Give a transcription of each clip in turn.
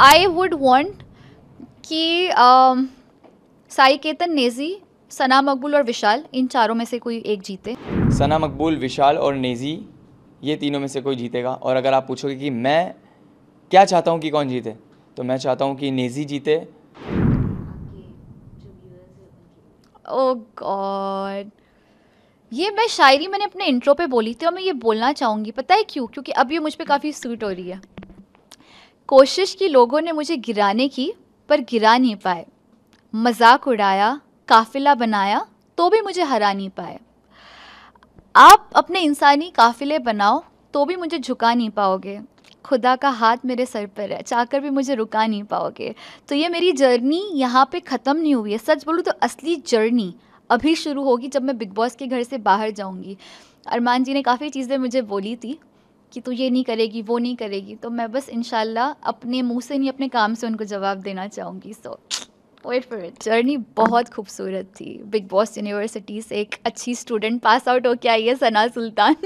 I would want कि साई केतन, नेजी, सना मकबूल और विशाल, इन चारों में से कोई एक जीते। सना मकबूल, विशाल और नेजी, ये तीनों में से कोई जीतेगा। और अगर आप पूछोगे कि मैं क्या चाहता हूँ कि कौन जीते, तो मैं चाहता हूँ कि नेजी जीते। ओह गॉड, ये मैं शायरी मैंने अपने इंट्रो पे बोली थी और मैं ये बोलना चाहूँगी, पता है क्यों? क्योंकि अब ये मुझ पे काफ़ी सूट हो रही है। कोशिश की लोगों ने मुझे गिराने की, पर गिरा नहीं पाए। मजाक उड़ाया, काफिला बनाया, तो भी मुझे हरा नहीं पाए। आप अपने इंसानी काफिले बनाओ, तो भी मुझे झुका नहीं पाओगे। खुदा का हाथ मेरे सर पर है, चाहकर भी मुझे रुका नहीं पाओगे। तो ये मेरी जर्नी यहाँ पे ख़त्म नहीं हुई है। सच बोलूँ तो असली जर्नी अभी शुरू होगी, जब मैं बिग बॉस के घर से बाहर जाऊँगी। अरमान जी ने काफ़ी चीज़ें मुझे बोली थी कि तू ये नहीं करेगी, वो नहीं करेगी, तो मैं बस इंशाल्लाह अपने मुंह से नहीं, अपने काम से उनको जवाब देना चाहूँगी। सो वेट फॉर इट। जर्नी बहुत खूबसूरत थी। बिग बॉस यूनिवर्सिटी से एक अच्छी स्टूडेंट पास आउट होके आई है, सना सुल्तान।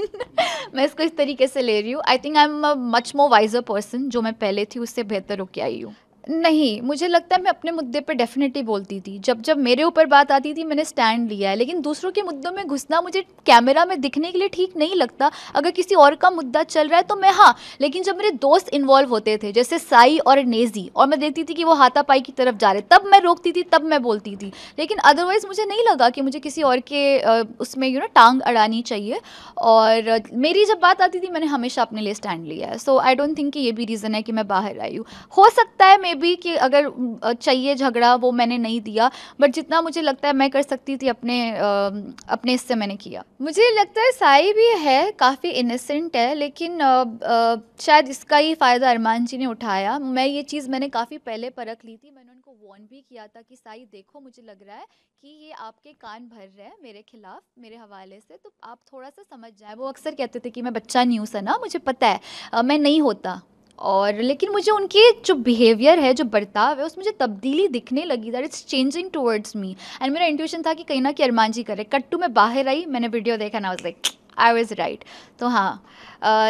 मैं इसको इस तरीके से ले रही हूँ। I think I am a much more wiser person. जो मैं पहले थी उससे बेहतर होके आई हूँ। नहीं, मुझे लगता है मैं अपने मुद्दे पे डेफिनेटली बोलती थी। जब जब मेरे ऊपर बात आती थी मैंने स्टैंड लिया है, लेकिन दूसरों के मुद्दों में घुसना मुझे कैमरा में दिखने के लिए ठीक नहीं लगता। अगर किसी और का मुद्दा चल रहा है तो मैं, हाँ, लेकिन जब मेरे दोस्त इन्वॉल्व होते थे, जैसे साई और नेजी, और मैं देखती थी कि वो हाथापाई की तरफ जा रहे, तब मैं रोकती थी, तब मैं बोलती थी। लेकिन अदरवाइज़ मुझे नहीं लगा कि मुझे किसी और के उसमें टांग अड़ानी चाहिए। और मेरी जब बात आती थी मैंने हमेशा अपने लिए स्टैंड लिया है। सो आई डोंट थिंक कि ये भी रीज़न है कि मैं बाहर आई हूँ। हो सकता है मे बी कि अगर चाहिए झगड़ा वो मैंने नहीं दिया, बट जितना मुझे लगता है मैं कर सकती थी अपने इससे मैंने किया। मुझे लगता है साई भी है, काफ़ी इनोसेंट है, लेकिन शायद इसका ही फ़ायदा अरमान जी ने उठाया। मैंने काफ़ी पहले परख ली थी। मैंने उनको वार्न भी किया था कि साई देखो, मुझे लग रहा है कि ये आपके कान भर रहे हैं मेरे खिलाफ, मेरे हवाले से, तो आप थोड़ा सा समझ जाए। वो अक्सर कहते थे कि मैं बच्चा नहीं हूँ सना, मुझे पता है मैं नहीं होता। और लेकिन मुझे उनके जो बिहेवियर है, जो बर्ताव है, उसमें मुझे तब्दीली दिखने लगी, that it's changing towards me. And मेरा इंट्यूशन था कि कहीं ना कि अरमान जी करे। कट्टू में बाहर आई, मैंने वीडियो देखा ना, was like I was right. तो हाँ,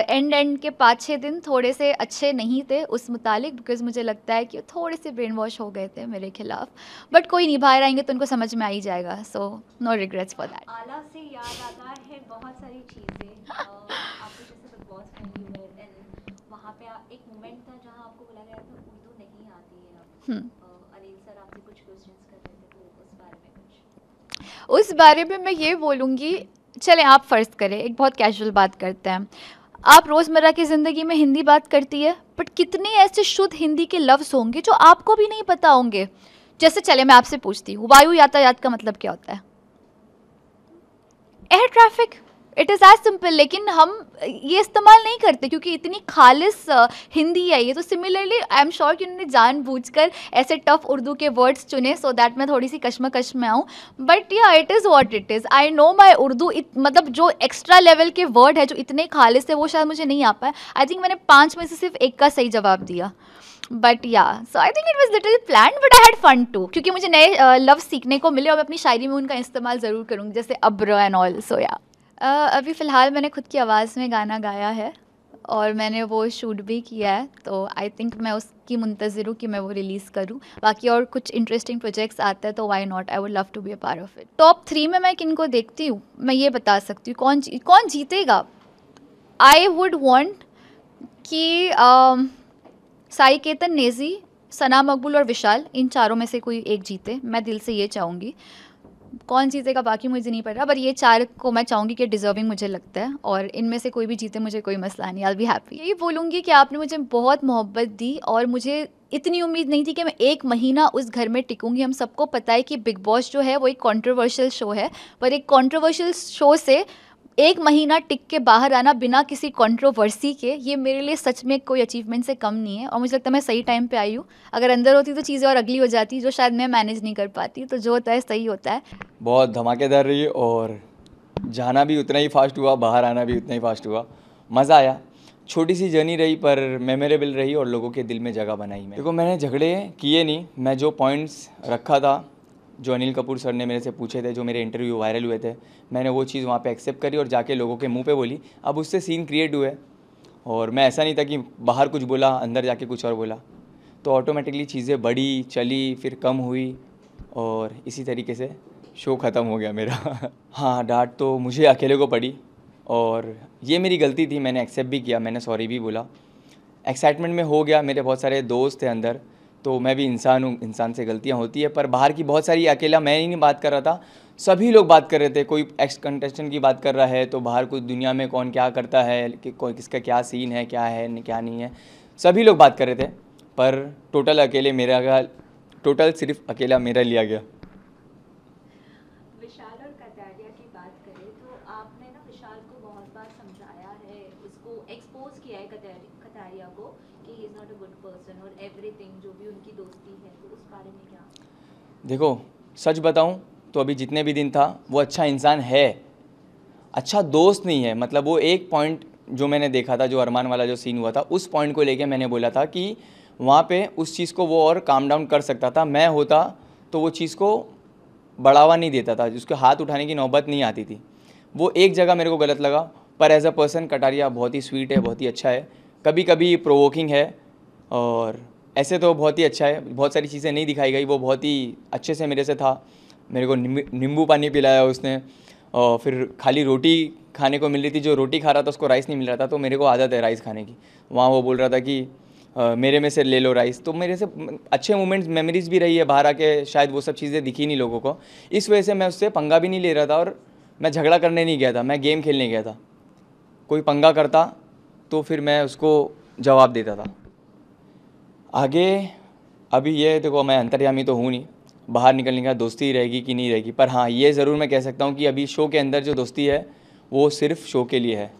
एंड के 5-6 दिन थोड़े से अच्छे नहीं थे उस मुतालिक, बिकॉज मुझे लगता है कि वो थोड़े से ब्रेन वॉश हो गए थे मेरे खिलाफ। बट कोई नहीं, बाहर आएंगे तो उनको समझ में आ ही जाएगा। So no regrets for that. आला से याद आता है बहुत सारी चीज़ें। आपको जैसे बिग बॉस फैमिली हुए, देन वहाँ पे एक मोमेंट था जहाँ आपको बोला गया था उर्दू नहीं आती है अब। अनिल सर आपसे कुछ क्वेश्चंस कर रहे थे, तो उस बारे में कुछ। उस बारे में मैं ये बोलूँगी, चलें आप फ़र्ज़ करें, एक बहुत कैजुअल बात करते हैं। आप रोज़मर्रा की ज़िंदगी में हिंदी बात करती है, बट कितने ऐसे शुद्ध हिंदी के लफ्ज़ होंगे जो आपको भी नहीं पता होंगे। जैसे चले मैं आपसे पूछती हूँ, वायु यातायात का मतलब क्या होता है? Air traffic. It is as simple. लेकिन हम ये इस्तेमाल नहीं करते क्योंकि इतनी खालिस हिंदी है ये। तो सिमिलरली आई एम श्योर कि उन्होंने जानबूझकर ऐसे टफ उर्दू के वर्ड्स चुने सो दैट मैं थोड़ी सी कश्मकश में आऊँ। बट या it is what it is. I know my Urdu, मतलब जो एक्स्ट्रा लेवल के वर्ड है जो इतने खालिस है वो शायद मुझे नहीं आ पाए। आई थिंक मैंने 5 में से सिर्फ एक का सही जवाब दिया। But yeah so I think it was little plan, but I had fun too, क्योंकि मुझे नए लफ्ज़ सीखने को मिले और मैं अपनी शायरी में उनका इस्तेमाल ज़रूर करूँगी, जैसे अब्र एंड ऑल। सो या अभी फ़िलहाल मैंने खुद की आवाज़ में गाना गाया है और मैंने वो शूट भी किया है। तो आई थिंक मैं उसकी मुंतज़िर हूँ कि मैं वो रिलीज़ करूँ। बाकी और कुछ इंटरेस्टिंग प्रोजेक्ट्स आते हैं तो why not, I would love to be a part of it. Top 3 में मैं किन को देखती हूँ मैं ये बता सकती हूँ। कौन जीतेगा? आई वुड वॉन्ट कि साई केतन, नेजी, सना मकबूल और विशाल, इन चारों में से कोई एक जीते। मैं दिल से ये चाहूँगी। कौन जीतेगा बाकी मुझे नहीं पता, पर ये 4 को मैं चाहूँगी कि डिज़र्विंग मुझे लगता है, और इनमें से कोई भी जीते मुझे कोई मसला नहीं, आई विल बी हैप्पी। यही बोलूँगी कि आपने मुझे बहुत मोहब्बत दी और मुझे इतनी उम्मीद नहीं थी कि मैं 1 महीना उस घर में टिकूँगी। हम सबको पता है कि बिग बॉस जो है वो एक कंट्रोवर्शियल शो है, पर एक कंट्रोवर्शियल शो से 1 महीना टिक के बाहर आना बिना किसी कंट्रोवर्सी के, ये मेरे लिए सच में कोई अचीवमेंट से कम नहीं है। और मुझे लगता है मैं सही टाइम पे आई हूँ। अगर अंदर होती तो चीज़ें और अगली हो जाती, जो शायद मैं मैनेज नहीं कर पाती। तो जो होता है सही होता है। बहुत धमाकेदार रही और जाना भी उतना ही फास्ट हुआ, बाहर आना भी उतना ही फास्ट हुआ। मज़ा आया। छोटी सी जर्नी रही पर मेमोरेबल रही और लोगों के दिल में जगह बनाई। देखो मैंने झगड़े किए नहीं, मैं जो पॉइंट्स रखा था, जो अनिल कपूर सर ने मेरे से पूछे थे, जो मेरे इंटरव्यू वायरल हुए थे, मैंने वो चीज़ वहाँ पे एक्सेप्ट करी और जाके लोगों के मुंह पे बोली। अब उससे सीन क्रिएट हुए और मैं ऐसा नहीं था कि बाहर कुछ बोला अंदर जाके कुछ और बोला। तो ऑटोमेटिकली चीज़ें बढ़ी, चली, फिर कम हुई और इसी तरीके से शो ख़त्म हो गया मेरा। हाँ, डाँट तो मुझे अकेले को पड़ी और ये मेरी गलती थी, मैंने एक्सेप्ट भी किया, मैंने सॉरी भी बोला। एक्साइटमेंट में हो गया, मेरे बहुत सारे दोस्त थे अंदर, तो मैं भी इंसान हूँ, इंसान से गलतियाँ होती है। पर बाहर की बहुत सारी, अकेला मैं ही नहीं बात कर रहा था, सभी लोग बात कर रहे थे। कोई एक्स कंटेस्टेंट की बात कर रहा है तो बाहर कुछ दुनिया में कौन क्या करता है, कि कोई किसका क्या सीन है, क्या है क्या नहीं है, सभी लोग बात कर रहे थे। पर टोटल सिर्फ अकेला मेरा लिया गया। विशाल और कटारिया की बात करें तो आपने ना विशाल को बहुत बार समझाया है, उसको एक्सपोज किया है कटारिया को कि he is not a good person और एवरीथिंग जो भी उनकी दोस्ती है, तो उस बारे में क्या? देखो, सच बताऊं तो अभी जितने भी दिन था वो अच्छा इंसान है, अच्छा दोस्त नहीं है। मतलब वो एक पॉइंट जो मैंने देखा था, जो अरमान वाला जो सीन हुआ था, उस पॉइंट को लेके मैंने बोला था कि वहाँ पे उस चीज़ को वो और काम डाउन कर सकता था। मैं होता तो वो चीज़ को बढ़ावा नहीं देता था, जिसको हाथ उठाने की नौबत नहीं आती थी। वो एक जगह मेरे को गलत लगा। पर एज अ पर्सन कटारिया बहुत ही स्वीट है, बहुत ही अच्छा है, कभी कभी प्रोवोकिंग है और ऐसे तो बहुत ही अच्छा है। बहुत सारी चीज़ें नहीं दिखाई गई, वो बहुत ही अच्छे से मेरे से था। मेरे को नींबू पानी पिलाया उसने और फिर खाली रोटी खाने को मिल रही थी, जो रोटी खा रहा था उसको राइस नहीं मिल रहा था। तो मेरे को आदत है राइस खाने की, वहाँ वो बोल रहा था कि मेरे में से ले लो राइस। तो मेरे से अच्छे मोमेंट्स, मेमोरीज भी रही है बाहर आके, शायद वो सब चीज़ें दिखी नहीं लोगों को। इस वजह से मैं उससे पंगा भी नहीं ले रहा था और मैं झगड़ा करने नहीं गया था, मैं गेम खेलने गया था। कोई पंगा करता तो फिर मैं उसको जवाब देता था। आगे अभी ये देखो, मैं अंतर्यामी तो हूँ नहीं, बाहर निकलने का दोस्ती रहेगी कि नहीं रहेगी। पर हाँ, ये ज़रूर मैं कह सकता हूँ कि अभी शो के अंदर जो दोस्ती है वो सिर्फ शो के लिए है।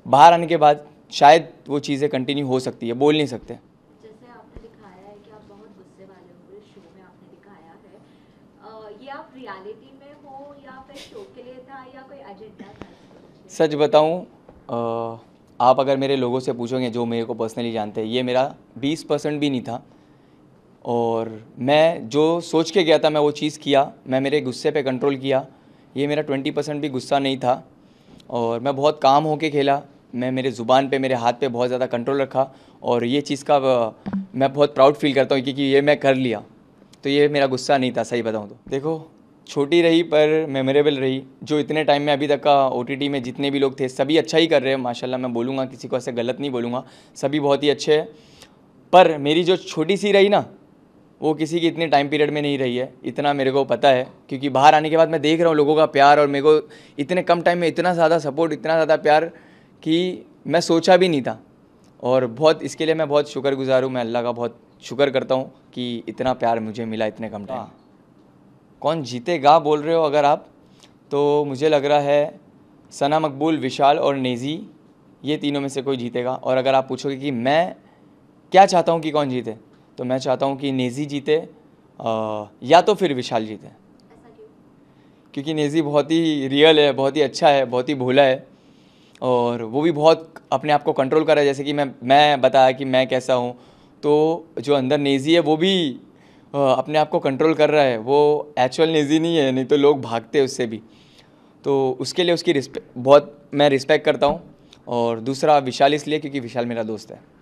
बाहर आने के बाद शायद वो चीज़ें कंटिन्यू हो सकती है, बोल नहीं सकते। जैसे आपने दिखाया है कि आप बहुत गुस्से वाले हो, पूरे शो में आपने दिखाया है, ये आप रियलिटी में हो या फिर शो के लिए था या कोई एजेंडा था इसके पीछे? सच बताऊँ, आप अगर मेरे लोगों से पूछोगे जो मेरे को पर्सनली जानते हैं, ये मेरा 20% भी नहीं था। और मैं जो सोच के गया था मैं वो चीज़ किया, मैं मेरे गुस्से पे कंट्रोल किया। ये मेरा 20% भी गुस्सा नहीं था और मैं बहुत काम होके खेला। मैं मेरे ज़ुबान पे, मेरे हाथ पे बहुत ज़्यादा कंट्रोल रखा और ये चीज़ का मैं बहुत प्राउड फील करता हूँ क्योंकि ये मैं कर लिया। तो ये मेरा गुस्सा नहीं था, सही बताऊँ तो। देखो, छोटी रही पर मेमोरेबल रही। जो इतने टाइम में अभी तक का OTT में जितने भी लोग थे सभी अच्छा ही कर रहे हैं माशाल्लाह। मैं बोलूँगा, किसी को ऐसे गलत नहीं बोलूँगा, सभी बहुत ही अच्छे हैं। पर मेरी जो छोटी सी रही ना, वो किसी की इतने टाइम पीरियड में नहीं रही है, इतना मेरे को पता है। क्योंकि बाहर आने के बाद मैं देख रहा हूँ लोगों का प्यार और मेरे को इतने कम टाइम में इतना ज़्यादा सपोर्ट, इतना ज़्यादा प्यार कि मैं सोचा भी नहीं था। और बहुत इसके लिए मैं बहुत शुक्रगुजार हूँ, मैं अल्लाह का बहुत शुक्र करता हूँ कि इतना प्यार मुझे मिला इतने कम टाइम। कौन जीतेगा बोल रहे हो अगर आप, तो मुझे लग रहा है सना मकबूल, विशाल और नेज़ी, ये तीनों में से कोई जीतेगा। और अगर आप पूछोगे कि मैं क्या चाहता हूँ कि कौन जीते, तो मैं चाहता हूँ कि नेज़ी जीते या तो फिर विशाल जीते। ऐसा क्यों? क्योंकि नेज़ी बहुत ही रियल है, बहुत ही अच्छा है, बहुत ही भोला है और वो भी बहुत अपने आप को कंट्रोल कर रहा है। जैसे कि मैं बताया कि मैं कैसा हूँ, तो जो अंदर नेज़ी है वो भी अपने आप को कंट्रोल कर रहा है। वो एक्चुअल नेज़ी नहीं है, नहीं तो लोग भागते हैं उससे भी। तो उसके लिए उसकी बहुत मैं रिस्पेक्ट करता हूँ। और दूसरा विशाल इसलिए क्योंकि विशाल मेरा दोस्त है।